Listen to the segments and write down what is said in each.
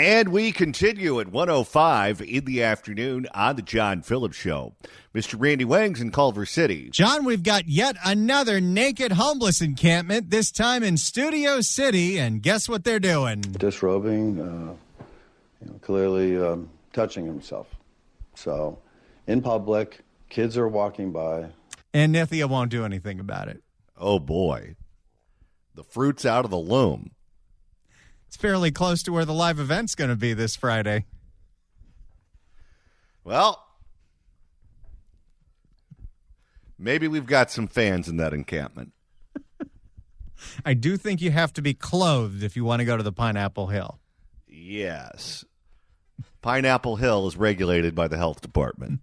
And we continue at 1:05 in the afternoon on the John Phillips Show. Mr. Randy Wangs in Culver City. John, we've got yet another naked homeless encampment, this time in Studio City, and guess what they're doing? Disrobing, clearly touching himself. So, in public, kids are walking by. And Nithya won't do anything about it. Oh, boy. The fruit's out of the loom. It's fairly close to where the live event's going to be this Friday. Well, maybe we've got some fans in that encampment. I do think you have to be clothed if you want to go to the Pineapple Hill. Yes. Pineapple Hill is regulated by the health department.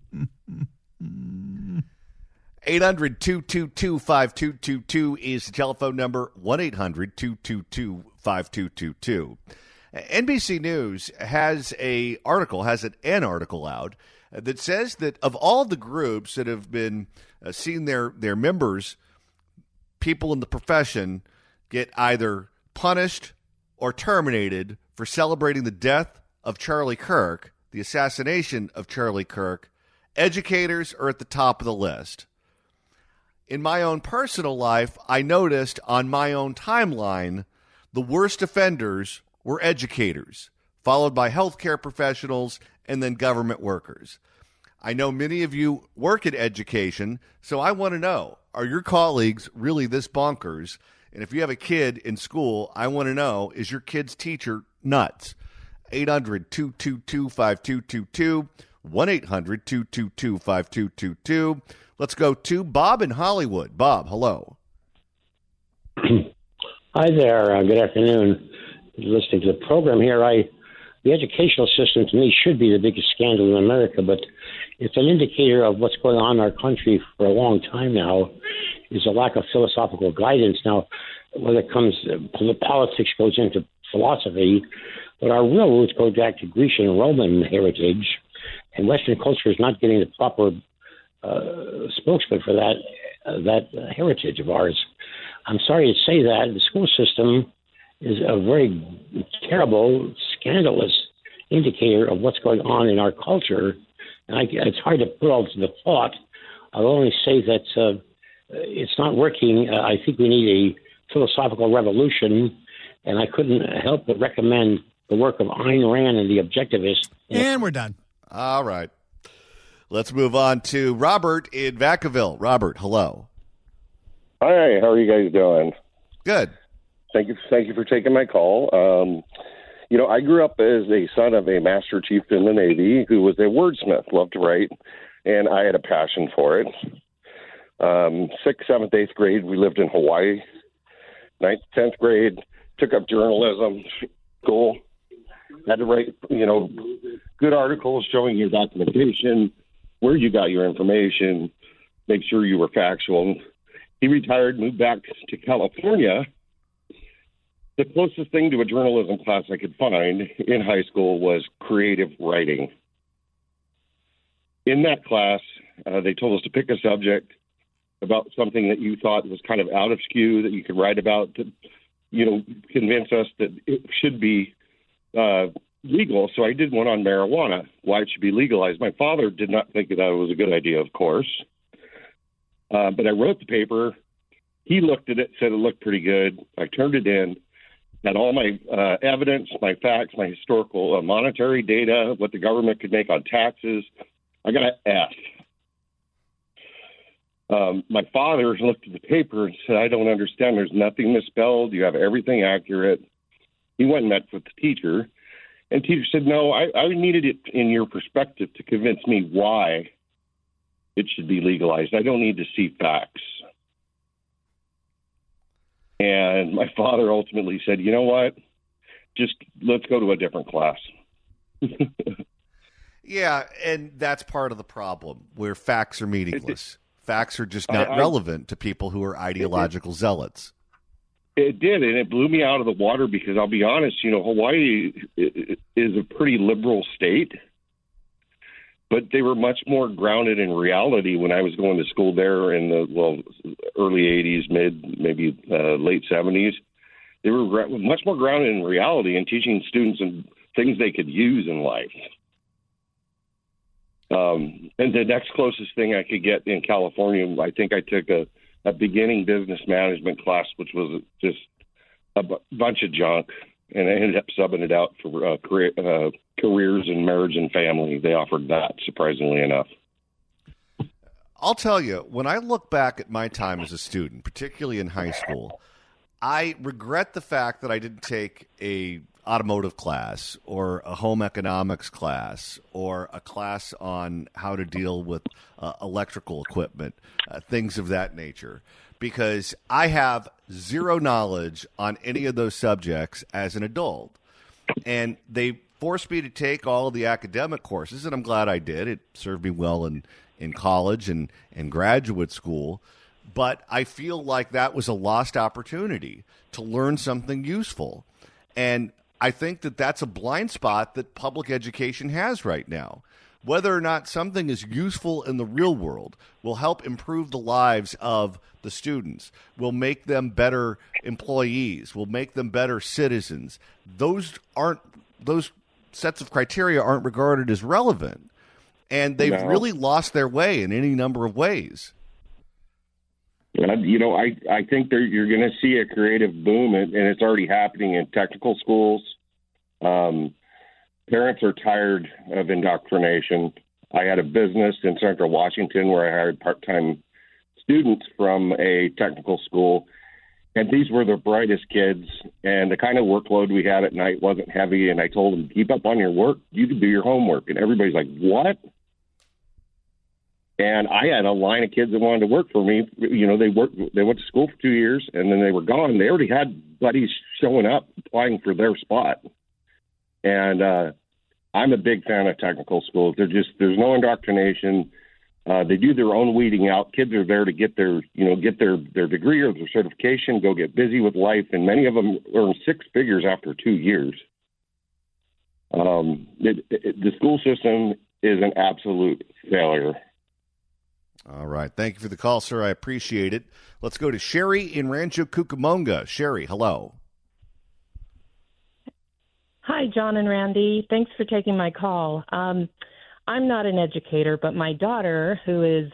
800-222-5222 is the telephone number, 1-800-222-5222. NBC News has an article out that says that of all the groups that have been seeing their members, people in the profession, get either punished or terminated for celebrating the death of Charlie Kirk, the assassination of Charlie Kirk, educators are at the top of the list. In my own personal life, I noticed on my own timeline, the worst offenders were educators, followed by healthcare professionals and then government workers. I know many of you work in education, so I want to know, are your colleagues really this bonkers? And if you have a kid in school, I want to know, is your kid's teacher nuts? 800-222-5222, 1-800-222-5222. Let's go to Bob in Hollywood. Bob, hello. Hi there. Good afternoon. Listening to the program here, the educational system to me should be the biggest scandal in America, but it's an indicator of what's going on in our country for a long time now, is a lack of philosophical guidance. Now, when it comes to politics goes into philosophy, but our real roots go back to Grecian and Roman heritage, and Western culture is not getting the proper spokesman for that heritage of ours. I'm sorry to say that the school system is a very terrible, scandalous indicator of what's going on in our culture. And it's hard to put all to the thought. I'll only say that it's not working. I think we need a philosophical revolution, and I couldn't help but recommend the work of Ayn Rand and the Objectivists. And we're done. All right. Let's move on to Robert in Vacaville. Robert, hello. Hi, how are you guys doing? Good. Thank you for taking my call. I grew up as a son of a Master Chief in the Navy who was a wordsmith, loved to write, and I had a passion for it. 6th, 7th, 8th grade, we lived in Hawaii. 9th, 10th grade, took up journalism school. Had to write, good articles showing your documentation, where you got your information, make sure you were factual. He retired, moved back to California. The closest thing to a journalism class I could find in high school was creative writing. In that class, they told us to pick a subject about something that you thought was kind of out of skew that you could write about to, convince us that it should be legal. So I did one on marijuana, why it should be legalized. My father did not think that was a good idea, of course. But I wrote the paper. He looked at it, said it looked pretty good. I turned it in, had all my evidence, my facts, my historical monetary data, what the government could make on taxes. I got an F. My father looked at the paper and said, I don't understand. There's nothing misspelled. You have everything accurate. He went and met with the teacher. And the teacher said, no, I needed it in your perspective to convince me why it should be legalized. I don't need to see facts. And my father ultimately said, you know what? Just let's go to a different class. Yeah, and that's part of the problem, where facts are meaningless. Facts are just not relevant to people who are ideological zealots. It did, and it blew me out of the water because I'll be honest, Hawaii is a pretty liberal state, but they were much more grounded in reality when I was going to school there in the early 80s, late 70s. They were much more grounded in reality and teaching students and things they could use in life. And the next closest thing I could get in California, I think I took a beginning business management class, which was just a bunch of junk, and I ended up subbing it out for careers in marriage and family. They offered that, surprisingly enough. I'll tell you, when I look back at my time as a student, particularly in high school, I regret the fact that I didn't take a automotive class or a home economics class or a class on how to deal with electrical equipment, things of that nature, because I have zero knowledge on any of those subjects as an adult. And they forced me to take all of the academic courses, and I'm glad I did. It served me well in college and graduate school. But I feel like that was a lost opportunity to learn something useful. And I think that that's a blind spot that public education has right now. Whether or not something is useful in the real world will help improve the lives of the students, will make them better employees, will make them better citizens. Those sets of criteria aren't regarded as relevant. And they've really lost their way in any number of ways. You know, I think you're going to see a creative boom, and it's already happening in technical schools. Parents are tired of indoctrination. I had a business in Central Washington where I hired part-time students from a technical school, and these were the brightest kids, and the kind of workload we had at night wasn't heavy, and I told them, keep up on your work. You can do your homework. And everybody's like, what? And I had a line of kids that wanted to work for me. You know, they went to school for 2 years, and then they were gone. They already had buddies showing up, applying for their spot. And I'm a big fan of technical schools. There's no indoctrination. They do their own weeding out. Kids are there to get their degree or their certification, go get busy with life, and many of them earn six figures after 2 years. The school system is an absolute failure. All right. Thank you for the call, sir. I appreciate it. Let's go to Sherry in Rancho Cucamonga. Sherry, hello. Hi, John and Randy. Thanks for taking my call. I'm not an educator, but my daughter, who is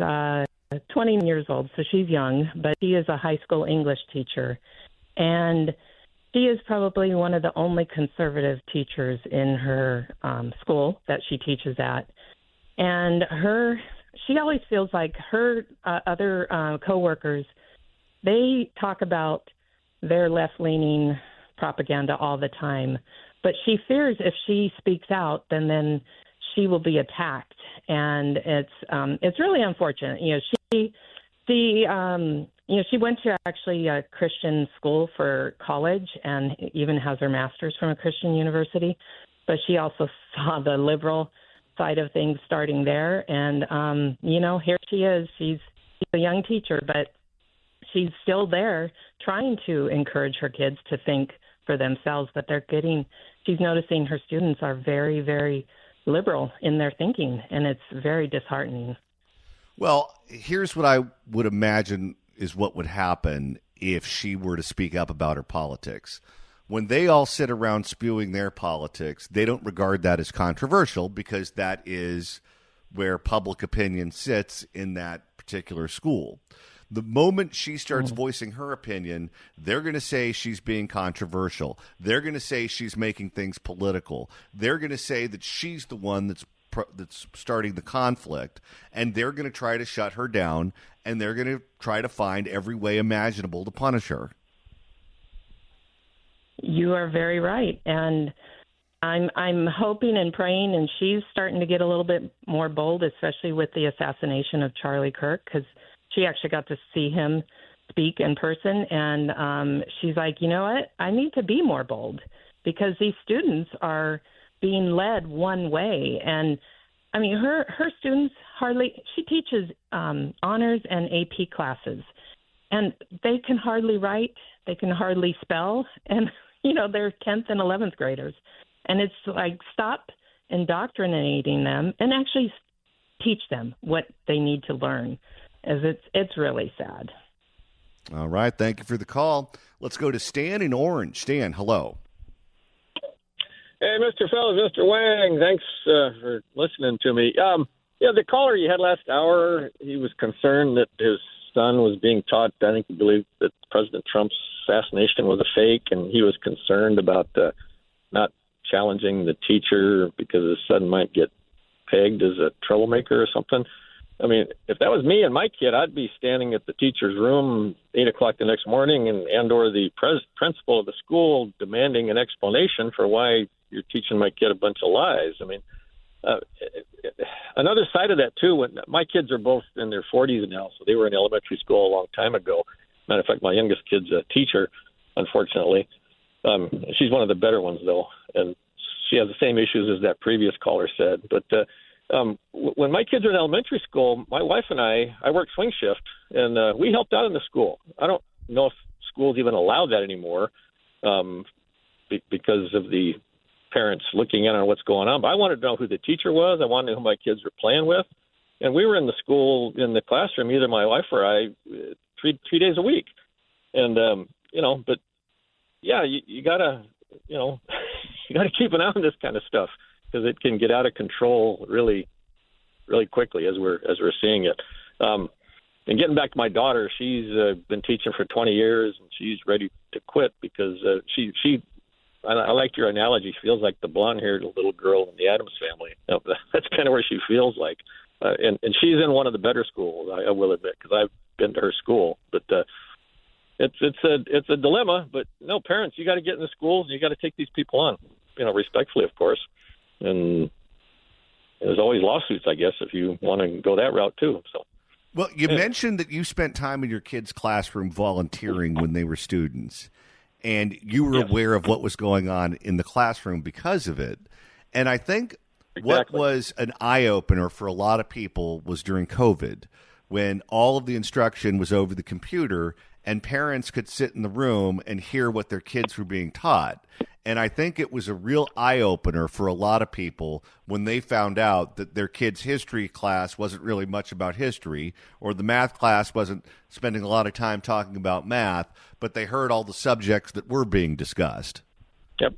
20 years old, so she's young, but she is a high school English teacher. And she is probably one of the only conservative teachers in her school that she teaches at. And she always feels like her other coworkers, they talk about their left-leaning propaganda all the time. But she fears if she speaks out, then she will be attacked. And it's really unfortunate. You know, she went to actually a Christian school for college and even has her master's from a Christian university. But she also saw the liberal side of things starting there. And, you know, here she is. She's a young teacher, but she's still there trying to encourage her kids to think for themselves. But she's noticing her students are very, very liberal in their thinking, and it's very disheartening. Well, here's what I would imagine is what would happen if she were to speak up about her politics. When they all sit around spewing their politics, they don't regard that as controversial because that is where public opinion sits in that particular school. The moment she starts voicing her opinion, they're going to say she's being controversial. They're going to say she's making things political. They're going to say that she's the one that's starting the conflict, and they're going to try to shut her down, and they're going to try to find every way imaginable to punish her. You are very right, and I'm hoping and praying, and she's starting to get a little bit more bold, especially with the assassination of Charlie Kirk, because she actually got to see him speak in person, and she's like, you know what? I need to be more bold because these students are being led one way. And, I mean, her students she teaches honors and AP classes, and they can hardly write, they can hardly spell, and, you know, they're 10th and 11th graders. And it's like, stop indoctrinating them and actually teach them what they need to learn. As it's really sad. All right. Thank you for the call. Let's go to Stan in Orange. Stan, hello. Hey, Mr. Fellows, Mr. Wang, thanks for listening to me. The caller you had last hour, he was concerned that his son was being taught, I think he believed that President Trump's assassination was a fake, and he was concerned about not challenging the teacher because his son might get pegged as a troublemaker or something. I mean, if that was me and my kid, I'd be standing at the teacher's room 8 o'clock the next morning and or the principal of the school demanding an explanation for why you're teaching my kid a bunch of lies. I mean, another side of that, too, when my kids are both in their 40s now, so they were in elementary school a long time ago. Matter of fact, my youngest kid's a teacher, unfortunately. She's one of the better ones, though, and she has the same issues as that previous caller said. But when my kids were in elementary school, my wife and I worked swing shift, and we helped out in the school. I don't know if schools even allow that anymore because of the parents looking in on what's going on. But I wanted to know who the teacher was. I wanted to know who my kids were playing with. And we were in the school, in the classroom, either my wife or I, 3 days a week. And, but yeah, you gotta, you gotta keep an eye on this kind of stuff because it can get out of control really, really quickly as we're seeing it. And getting back to my daughter, she's been teaching for 20 years and she's ready to quit because I liked your analogy. She feels like the blonde-haired little girl in the Addams Family. That's kind of where she feels like. And she's in one of the better schools, I will admit, because I've been to her school. But it's a dilemma. But no, parents, you got to get in the schools and you got to take these people on, respectfully, of course. And there's always lawsuits, I guess, if you want to go that route too. So. Well, you mentioned that you spent time in your kids' classroom volunteering when they were students. And you were aware of what was going on in the classroom because of it. And I think what was an eye-opener for a lot of people was during COVID, when all of the instruction was over the computer and parents could sit in the room and hear what their kids were being taught. And I think it was a real eye-opener for a lot of people when they found out that their kids' history class wasn't really much about history, or the math class wasn't spending a lot of time talking about math, but they heard all the subjects that were being discussed. Yep,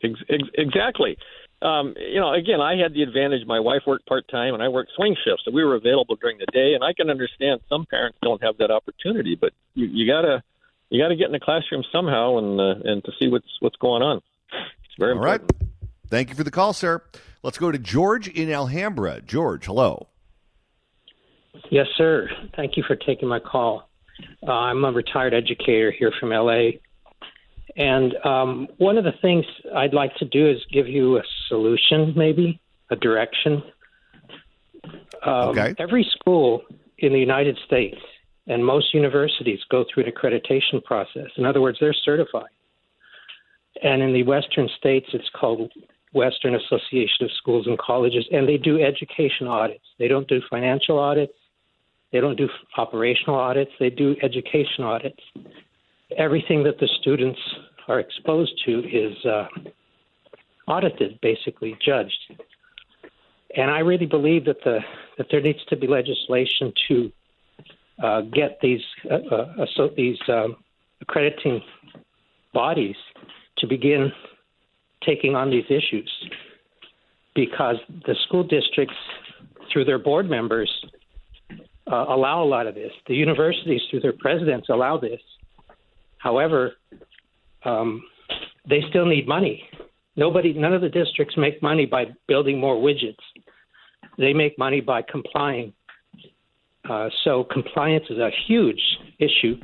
exactly. Again, I had the advantage. My wife worked part-time, and I worked swing shifts, so we were available during the day, and I can understand some parents don't have that opportunity, but you got to get in the classroom somehow and to see what's going on. It's very important. All right. Thank you for the call, sir. Let's go to George in Alhambra. George, hello. Yes, sir. Thank you for taking my call. I'm a retired educator here from L.A., and one of the things I'd like to do is give you a solution, maybe, a direction. Okay. Every school in the United States and most universities go through an accreditation process. In other words, they're certified. And in the Western states, it's called Western Association of Schools and Colleges, and they do education audits. They don't do financial audits. They don't do operational audits. They do education audits. Everything that the students are exposed to is audited, basically judged. And I really believe that there needs to be legislation to get these accrediting bodies to begin taking on these issues, because the school districts, through their board members, allow a lot of this. The universities, through their presidents, allow this. However, they still need money. None of the districts make money by building more widgets. They make money by complying. So compliance is a huge issue.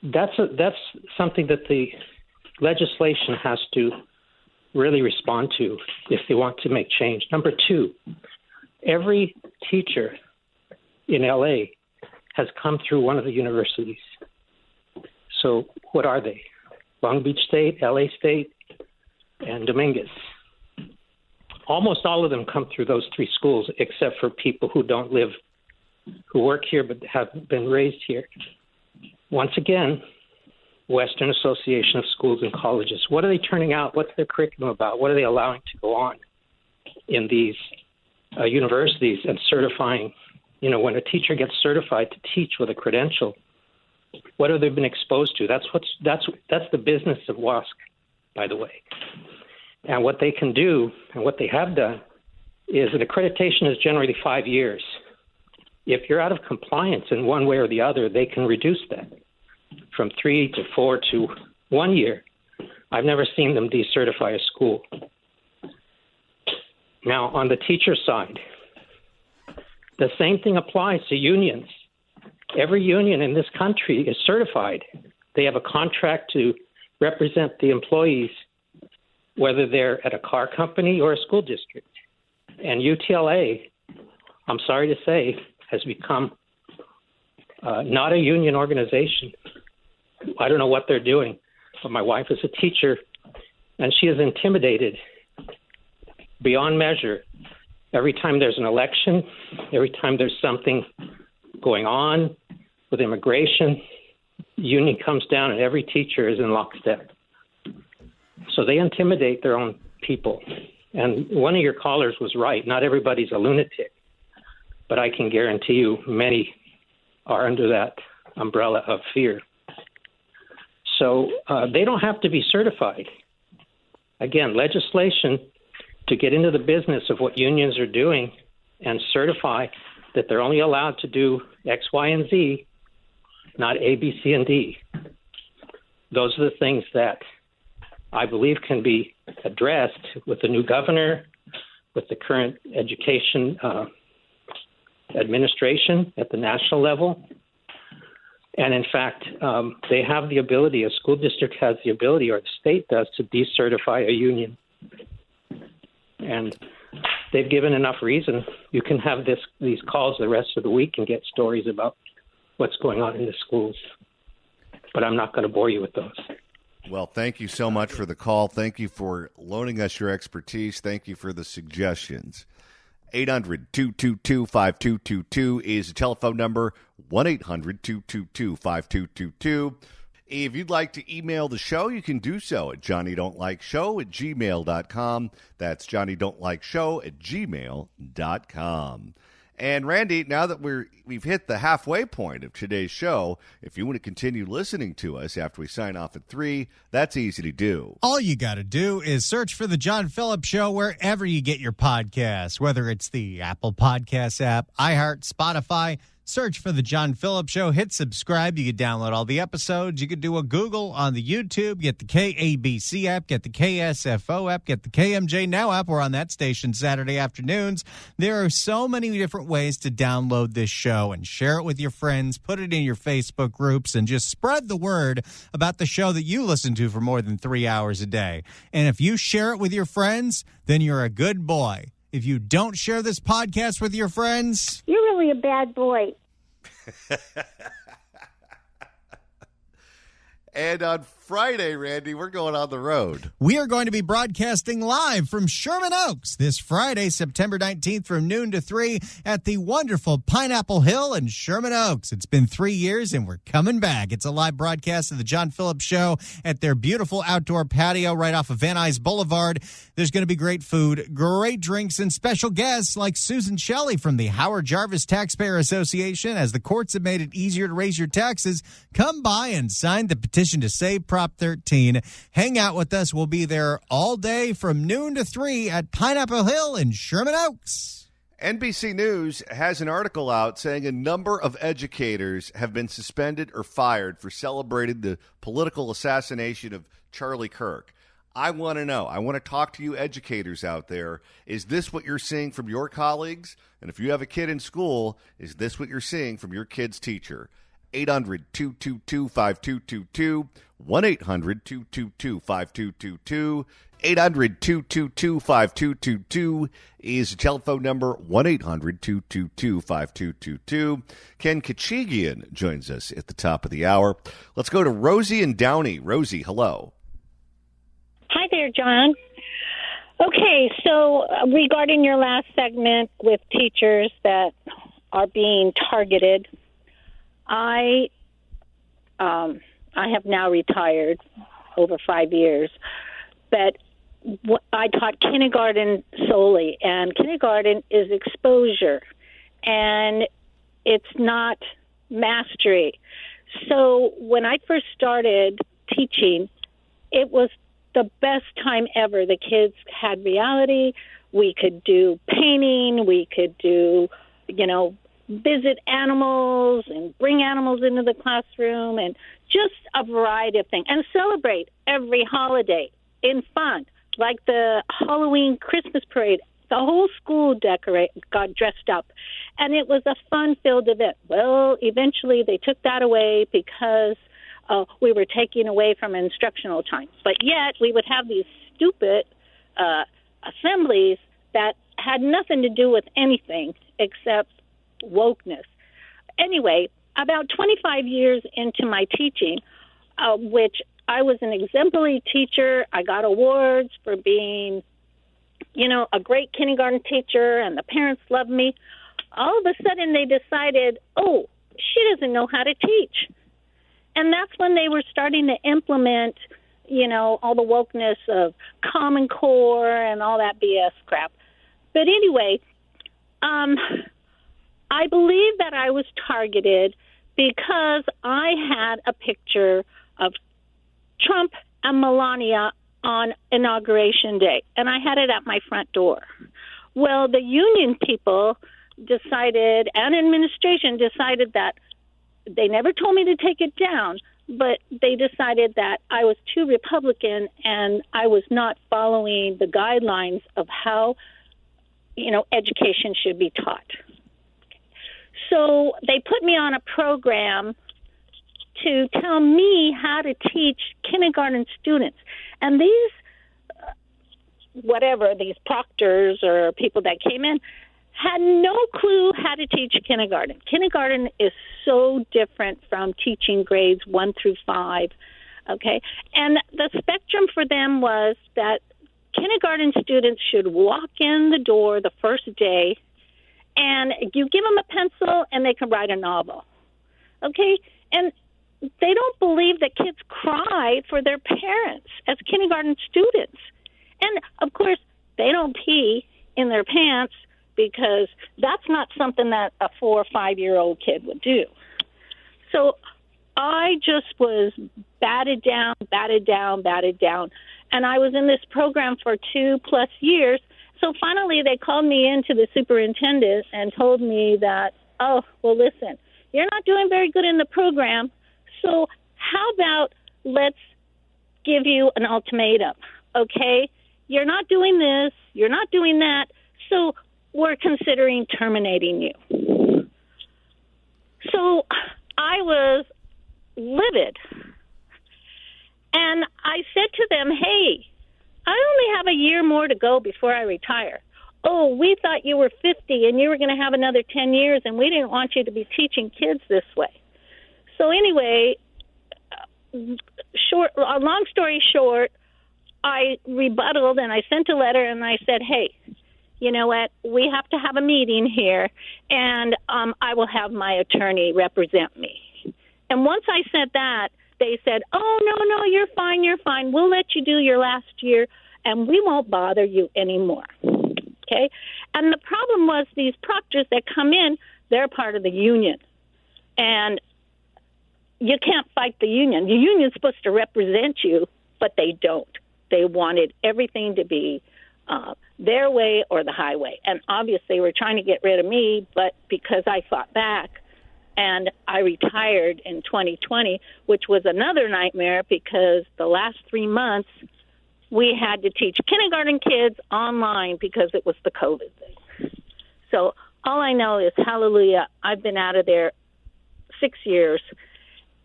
That's something that the legislation has to really respond to if they want to make change. Number two, every teacher in LA has come through one of the universities. So what are they? Long Beach State, LA State, and Dominguez. Almost all of them come through those three schools, except for people who don't live, who work here but have been raised here. Once again, Western Association of Schools and Colleges. What are they turning out? What's their curriculum about? What are they allowing to go on in these universities and certifying? When a teacher gets certified to teach with a credential, what have they been exposed to? That's the business of WASC, by the way. And what they can do, and what they have done, is an accreditation is generally 5 years. If you're out of compliance in one way or the other, they can reduce that from 3 to 4 to 1 year. I've never seen them decertify a school. Now, on the teacher side, the same thing applies to unions. Every union in this country is certified. They have a contract to represent the employees, whether they're at a car company or a school district. And UTLA, I'm sorry to say, has become not a union organization. I don't know what they're doing, but my wife is a teacher, and she is intimidated beyond measure every time there's an election, every time there's something going on with immigration. The union comes down, and every teacher is in lockstep. So they intimidate their own people. And one of your callers was right. Not everybody's a lunatic, but I can guarantee you many are under that umbrella of fear. So they don't have to be certified. Again, legislation to get into the business of what unions are doing and certify that they're only allowed to do X, Y, and Z, not A, B, C, and D. Those are the things that I believe can be addressed with the new governor, with the current education administration at the national level. And in fact, they have the ability, a school district has the ability, or the state does, to decertify a union. And they've given enough reason. You can have these calls the rest of the week and get stories about what's going on in the schools. But I'm not going to bore you with those. Well, thank you so much for the call. Thank you for loaning us your expertise. Thank you for the suggestions. 800-222-5222 is the telephone number, 1-800-222-5222. If you'd like to email the show, you can do so at johnnydon'tlikeshow@gmail.com. That's johnnydon'tlikeshow@gmail.com. And Randy, now that we've hit the halfway point of today's show, if you want to continue listening to us after we sign off at 3, that's easy to do. All you got to do is search for The John Phillips Show wherever you get your podcasts, whether it's the Apple Podcasts app, iHeart, Spotify. Search for The John Phillips Show. Hit subscribe. You can download all the episodes. You could do a Google on the YouTube. Get the KABC app. Get the KSFO app. Get the KMJ Now app. We're on that station Saturday afternoons. There are so many different ways to download this show and share it with your friends. Put it in your Facebook groups and just spread the word about the show that you listen to for more than 3 hours a day. And if you share it with your friends, then you're a good boy. If you don't share this podcast with your friends, you're really a bad boy. And on Friday, Randy, we're going on the road. We are going to be broadcasting live from Sherman Oaks this Friday, September 19th from noon to 3 at the wonderful Pineapple Hill in Sherman Oaks. It's been 3 years and we're coming back. It's a live broadcast of the John Phillips Show at their beautiful outdoor patio right off of Van Nuys Boulevard. There's going to be great food, great drinks, and special guests like Susan Shelley from the Howard Jarvis Taxpayer Association. As the courts have made it easier to raise your taxes, come by and sign the petition to save Prop 13. Hang out with us. We'll be there all day from noon to 3 at Pineapple Hill in Sherman Oaks. NBC News has an article out saying a number of educators have been suspended or fired for celebrating the political assassination of Charlie Kirk. I want to know. I want to talk to you educators out there. Is this what you're seeing from your colleagues? And if you have a kid in school, is this what you're seeing from your kid's teacher? 800-222-5222, 1-800-222-5222, 800-222-5222 is the telephone number, 1-800-222-5222. Ken Kachigian joins us at the top of the hour. Let's go to Rosie and Downey. Rosie, hello. Hi there, John. Okay, so regarding your last segment with teachers that are being targeted, I have now retired over 5 years, but I taught kindergarten solely, and kindergarten is exposure, and it's not mastery. So when I first started teaching, it was the best time ever. The kids had reality. We could do painting. We could do, visit animals and bring animals into the classroom and just a variety of things. And celebrate every holiday in fun, like the Halloween Christmas parade. The whole school got dressed up, and it was a fun-filled event. Well, eventually they took that away because we were taking away from instructional time. But yet we would have these stupid assemblies that had nothing to do with anything except wokeness. Anyway, about 25 years into my teaching, which I was an exemplary teacher. I got awards for being, a great kindergarten teacher, and the parents loved me. All of a sudden they decided, oh, she doesn't know how to teach. And that's when they were starting to implement, all the wokeness of Common Core and all that BS crap. But anyway, I believe that I was targeted because I had a picture of Trump and Melania on Inauguration Day, and I had it at my front door. Well, the union people decided, and administration decided that they never told me to take it down, but they decided that I was too Republican and I was not following the guidelines of how, education should be taught. So they put me on a program to tell me how to teach kindergarten students. And these, these proctors or people that came in had no clue how to teach kindergarten. Kindergarten is so different from teaching grades 1 through 5, okay? And the spectrum for them was that kindergarten students should walk in the door the first day, and you give them a pencil and they can write a novel, okay? And they don't believe that kids cry for their parents as kindergarten students. And, of course, they don't pee in their pants because that's not something that a 4 or 5-year-old kid would do. So I just was batted down. And I was in this program for 2+ years. So finally they called me in to the superintendent and told me that, oh, well, listen, you're not doing very good in the program. So how about let's give you an ultimatum, okay? You're not doing this, you're not doing that, so we're considering terminating you. So I was livid. And I said to them, hey, I only have a year more to go before I retire. Oh, we thought you were 50 and you were going to have another 10 years, and we didn't want you to be teaching kids this way. So anyway, long story short, I rebutted and I sent a letter and I said, hey, you know what, we have to have a meeting here, and I will have my attorney represent me. And once I said that, they said, oh, no, you're fine. We'll let you do your last year, and we won't bother you anymore. Okay? And the problem was these proctors that come in, they're part of the union. And you can't fight the union. The union's supposed to represent you, but they don't. They wanted everything to be their way or the highway. And obviously we're trying to get rid of me, but because I fought back and I retired in 2020, which was another nightmare because the last 3 months we had to teach kindergarten kids online because it was the COVID thing. So all I know is, hallelujah, I've been out of there 6 years.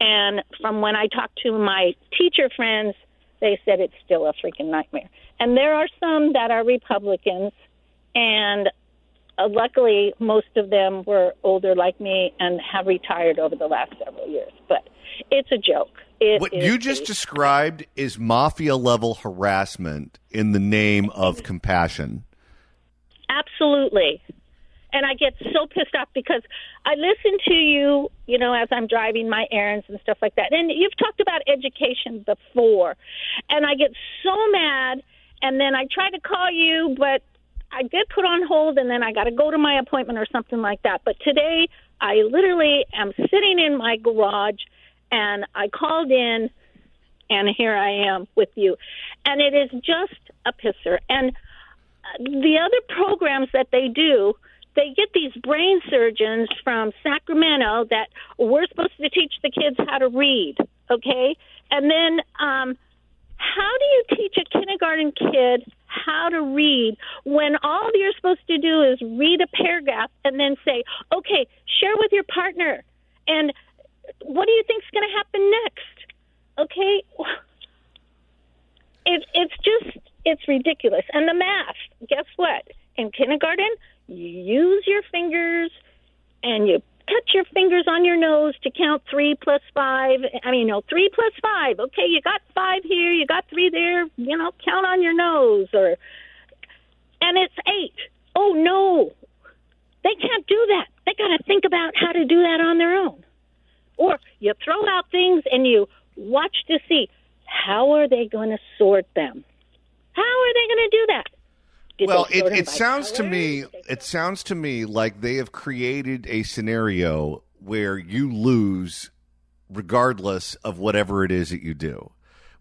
And from when I talked to my teacher friends, they said it's still a freaking nightmare. And there are some that are Republicans, and luckily most of them were older like me and have retired over the last several years. But it's a joke. What you just described is mafia-level harassment in the name of compassion. Absolutely. And I get so pissed off because I listen to you, as I'm driving my errands and stuff like that. And you've talked about education before. And I get so mad, and then I try to call you, but I get put on hold, and then I got to go to my appointment or something like that. But today I literally am sitting in my garage, and I called in, and here I am with you. And it is just a pisser. And the other programs that they do, they get these brain surgeons from Sacramento that we're supposed to teach the kids how to read, okay? And then how do you teach a kindergarten kid how to read when all you're supposed to do is read a paragraph and then say, okay, share with your partner, and what do you think's going to happen next? Okay? It's ridiculous. And the math, guess what? In kindergarten, you use your fingers and you touch your fingers on your nose to count 3 plus 5. 3 plus 5. Okay, you got 5 here, you got 3 there, count on your nose. And it's 8. Oh, no. They can't do that. They got to think about how to do that on their own. Or you throw out things and you watch to see, how are they going to sort them? How are they going to do that? Well, it sounds to me like they have created a scenario where you lose regardless of whatever it is that you do,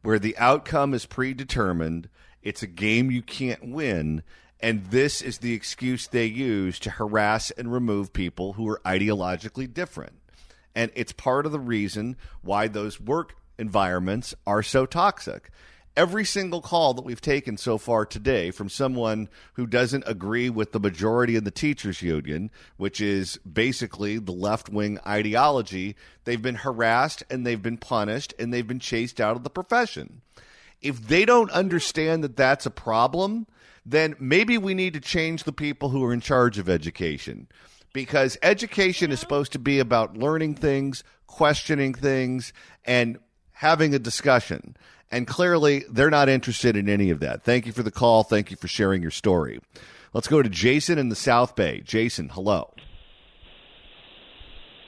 where the outcome is predetermined. It's a game you can't win, and this is the excuse they use to harass and remove people who are ideologically different. And it's part of the reason why those work environments are so toxic. Every single call that we've taken so far today from someone who doesn't agree with the majority of the teachers union, which is basically the left-wing ideology, they've been harassed and they've been punished and they've been chased out of the profession. If they don't understand that that's a problem, then maybe we need to change the people who are in charge of education, because education is supposed to be about learning things, questioning things, and having a discussion. And clearly, they're not interested in any of that. Thank you for the call. Thank you for sharing your story. Let's go to Jason in the South Bay. Jason, hello.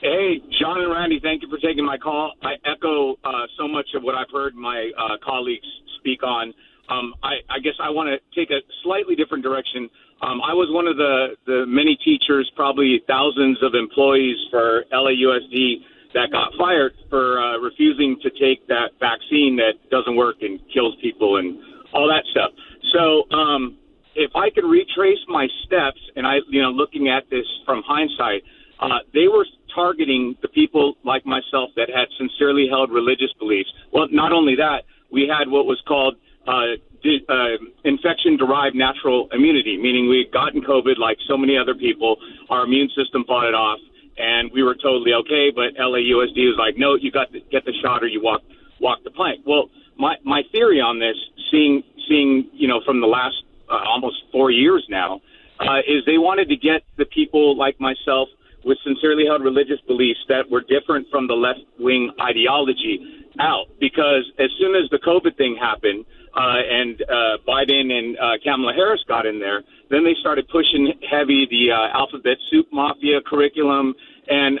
Hey, John and Randy, thank you for taking my call. I echo so much of what I've heard my colleagues speak on. I guess I want to take a slightly different direction. I was one of the many teachers, probably thousands of employees for LAUSD that got fired for refusing to take that vaccine that doesn't work and kills people and all that stuff. So if I could retrace my steps, and looking at this from hindsight, they were targeting the people like myself that had sincerely held religious beliefs. Well, not only that, we had what was called infection-derived natural immunity, meaning we had gotten COVID like so many other people. Our immune system fought it off, and we were totally okay, but LAUSD was like, no, you got to get the shot or you walk the plank. Well, my theory on this, seeing from the last almost 4 years now, is they wanted to get the people like myself with sincerely held religious beliefs that were different from the left-wing ideology out, because as soon as the COVID thing happened and Biden and Kamala Harris got in there, then they started pushing heavy the alphabet soup mafia curriculum. And,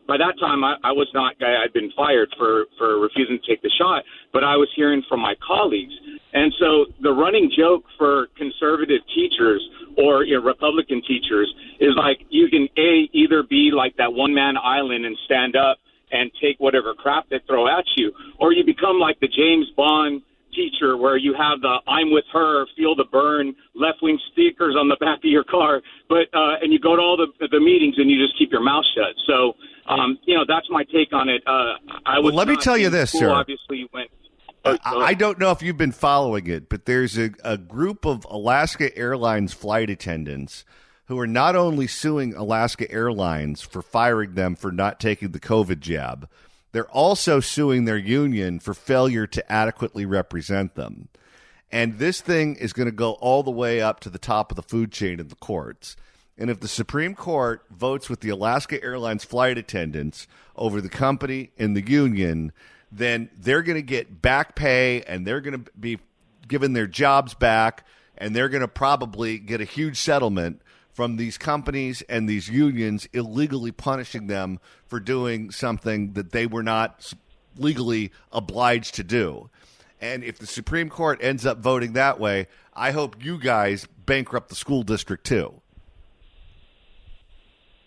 by that time, I was not, I'd been fired for refusing to take the shot, but I was hearing from my colleagues. And so the running joke for conservative teachers or Republican teachers is like, you can either be like that one-man island and stand up and take whatever crap they throw at you, or you become like the James Bond teacher where you have the I'm with her, feel the burn, left-wing stickers on the back of your car, but and you go to all the meetings and you just keep your mouth shut. So, that's my take on it. Let me tell you this, sir. Obviously went. I don't know if you've been following it, but there's a group of Alaska Airlines flight attendants who are not only suing Alaska Airlines for firing them for not taking the COVID jab, they're also suing their union for failure to adequately represent them. And this thing is going to go all the way up to the top of the food chain in the courts. And if the Supreme Court votes with the Alaska Airlines flight attendants over the company and the union, then they're going to get back pay and they're going to be given their jobs back, and they're going to probably get a huge settlement from these companies and these unions illegally punishing them for doing something that they were not legally obliged to do. And if the Supreme Court ends up voting that way, I hope you guys bankrupt the school district too.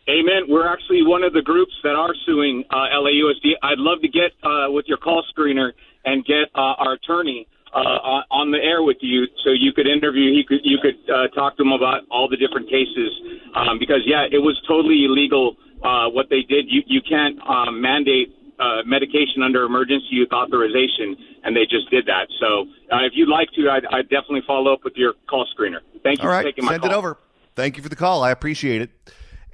Amen. We're actually one of the groups that are suing LAUSD. I'd love to get with your call screener and get our attorney on the air with you so you could interview. You could talk to him about all the different cases because, it was totally illegal what they did. You can't mandate medication under emergency use authorization, and they just did that. So if you'd like to, I'd definitely follow up with your call screener. Thank you for taking my call. Send it over. Thank you for the call. I appreciate it.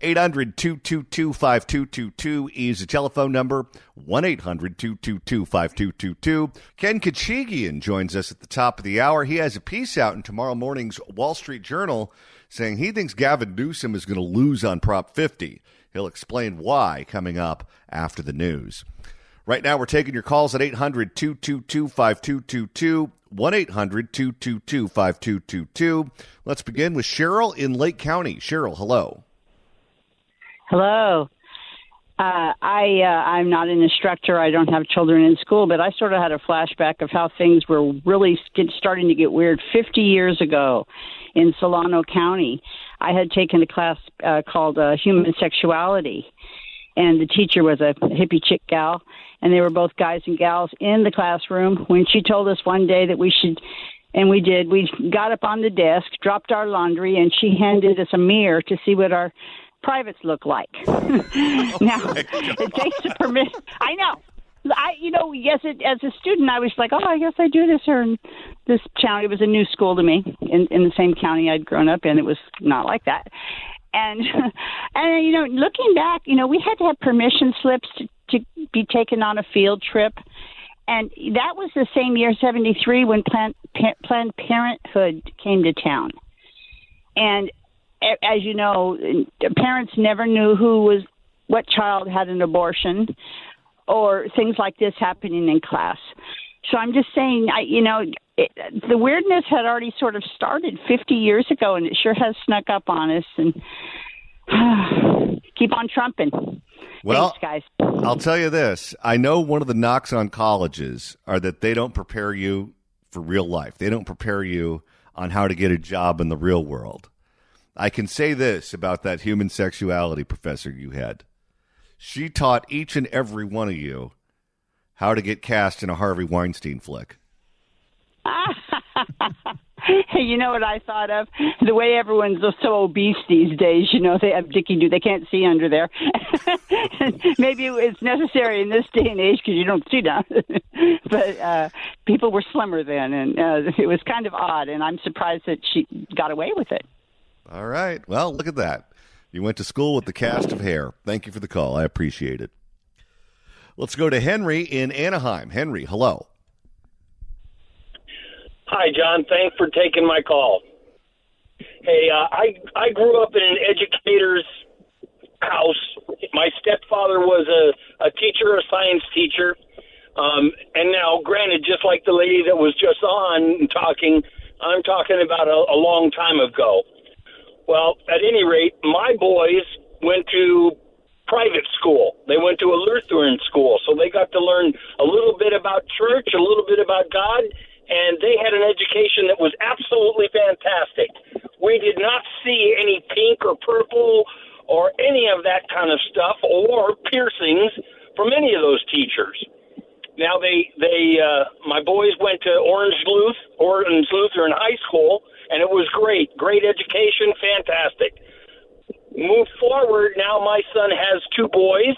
800-222-5222 is the telephone number. 1-800-222-5222. Ken Kachigian joins us at the top of the hour. He has a piece out in tomorrow morning's Wall Street Journal saying he thinks Gavin Newsom is going to lose on Prop 50. He'll explain why coming up after the news. Right now, we're taking your calls at 800-222-5222, 1-800-222-5222. Let's begin with Cheryl in Lake County. Cheryl, hello. Hello. I'm not an instructor. I don't have children in school, but I sort of had a flashback of how things were really starting to get weird 50 years ago in Solano County. I had taken a class called Human Sexuality, and the teacher was a hippie chick gal, and they were both guys and gals in the classroom when she told us one day that we should, and we did. We got up on the desk, dropped our laundry, and she handed us a mirror to see what our privates look like. Now, it takes a permit. I know. Yes, as a student, I was like, I guess I do this here in this town. It was a new school to me in the same county I'd grown up in. It was not like that. And looking back, we had to have permission slips to be taken on a field trip. And that was the same year, 73, when Planned Parenthood came to town. And as you know, parents never knew what child had an abortion or things like this happening in class. So I'm just saying, the weirdness had already sort of started 50 years ago, and it sure has snuck up on us. And keep on trumping. Well, thanks, guys. I'll tell you this. I know one of the knocks on colleges are that they don't prepare you for real life. They don't prepare you on how to get a job in the real world. I can say this about that human sexuality professor you had. She taught each and every one of you how to get cast in a Harvey Weinstein flick. You know what I thought of? The way everyone's so obese these days, they have Dickie-Doo. They can't see under there. Maybe it's necessary in this day and age because you don't see down. But people were slimmer then, and it was kind of odd, and I'm surprised that she got away with it. All right. Well, look at that. You went to school with the cast of Hair. Thank you for the call. I appreciate it. Let's go to Henry in Anaheim. Henry, hello. Hi, John. Thanks for taking my call. Hey, I grew up in an educator's house. My stepfather was a teacher, a science teacher. And now, granted, just like the lady that was just on talking, I'm talking about a long time ago. Well, at any rate, my boys went to private school. They went to a Lutheran school, so they got to learn a little bit about church, a little bit about God, and they had an education that was absolutely fantastic. We did not see any pink or purple or any of that kind of stuff or piercings from any of those teachers. Now, my boys went to Orange Lutheran High School, and it was great education, fantastic. Move forward, now my son has two boys.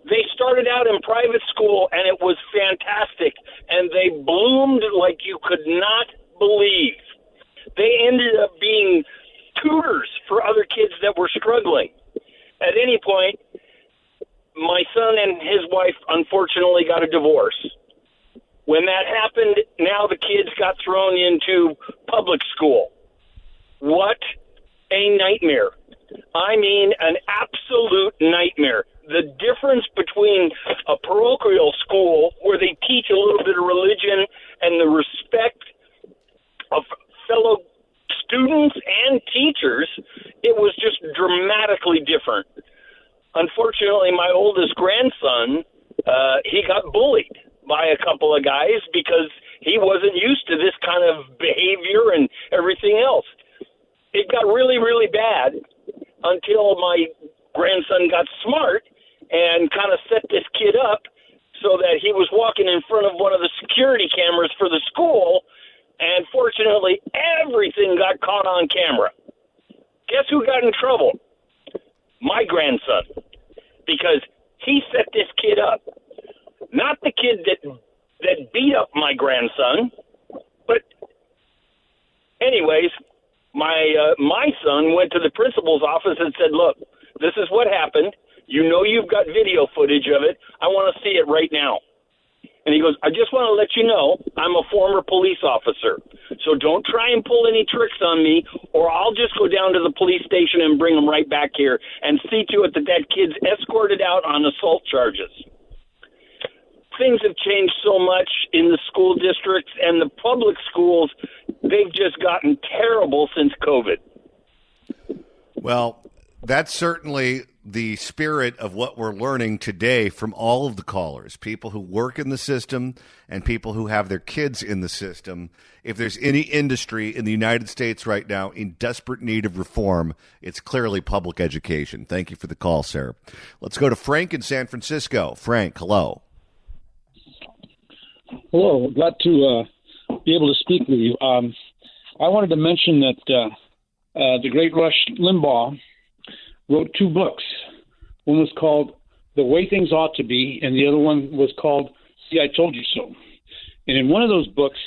They started out in private school, and it was fantastic, and they bloomed like you could not believe. They ended up being tutors for other kids that were struggling. At any point, my son and his wife unfortunately got a divorce. When that happened, now the kids got thrown into public school. What a nightmare. I mean, an absolute nightmare. The difference between a parochial school where they teach a little bit of religion and the respect of fellow students and teachers, it was just dramatically different. Unfortunately, my oldest grandson, he got bullied by a couple of guys because he wasn't used to this kind of behavior and everything else. It got really, really bad until my grandson got smart and kind of set this kid up so that he was walking in front of one of the security cameras for the school, and fortunately, everything got caught on camera. Guess who got in trouble? My grandson, because he set this kid up. Not the kid that beat up my grandson, but anyways, my son went to the principal's office and said, "Look, this is what happened. You know you've got video footage of it. I want to see it right now." And he goes, "I just want to let you know I'm a former police officer, so don't try and pull any tricks on me, or I'll just go down to the police station and bring them right back here and see to it that kid's escorted out on assault charges." Things have changed so much in the school districts and the public schools. They've just gotten terrible since COVID. Well, that's certainly the spirit of what we're learning today from all of the callers, people who work in the system and people who have their kids in the system. If there's any industry in the United States right now in desperate need of reform, it's clearly public education. Thank you for the call, sir. Let's go to Frank in San Francisco. Frank, hello. Hello. Glad to be able to speak with you. I wanted to mention that the great Rush Limbaugh wrote 2 books. One was called The Way Things Ought to Be, and the other one was called See, I Told You So. And in one of those books,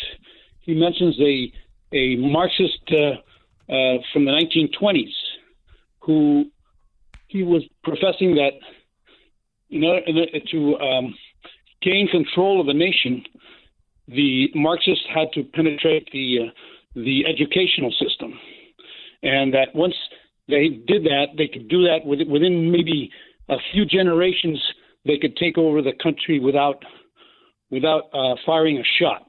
he mentions a Marxist from the 1920s who he was professing that to gain control of a nation, the Marxists had to penetrate the educational system, and that once they did that, they could do that within maybe a few generations. They could take over the country without firing a shot.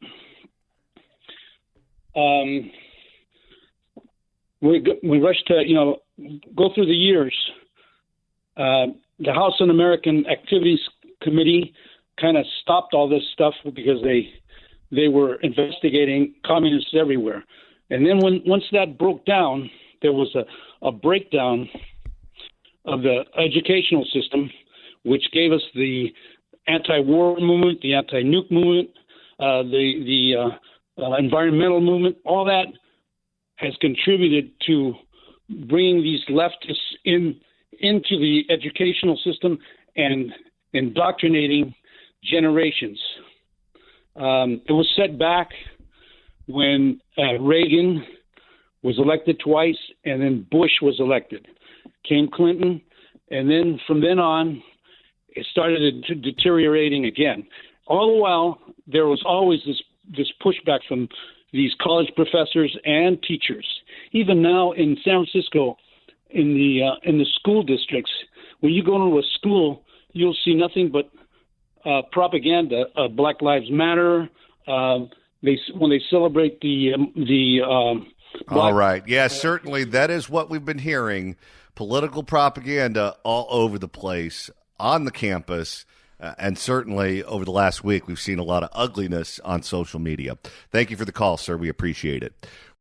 We rushed to go through the years. The House Un-American Activities Committee kind of stopped all this stuff because they were investigating communists everywhere. And then once that broke down, there was a breakdown of the educational system, which gave us the anti-war movement, the anti-nuke movement, the environmental movement. All that has contributed to bringing these leftists into the educational system and indoctrinating generations. It was set back when Reagan was elected twice, and then Bush was elected. Came Clinton, and then from then on, it started deteriorating again. All the while, there was always this pushback from these college professors and teachers. Even now in San Francisco, in the school districts, when you go to a school, you'll see nothing but propaganda of Black Lives Matter. When they celebrate all right. Yes, certainly that is what we've been hearing. Political propaganda all over the place on the campus. And certainly over the last week, we've seen a lot of ugliness on social media. Thank you for the call, sir. We appreciate it.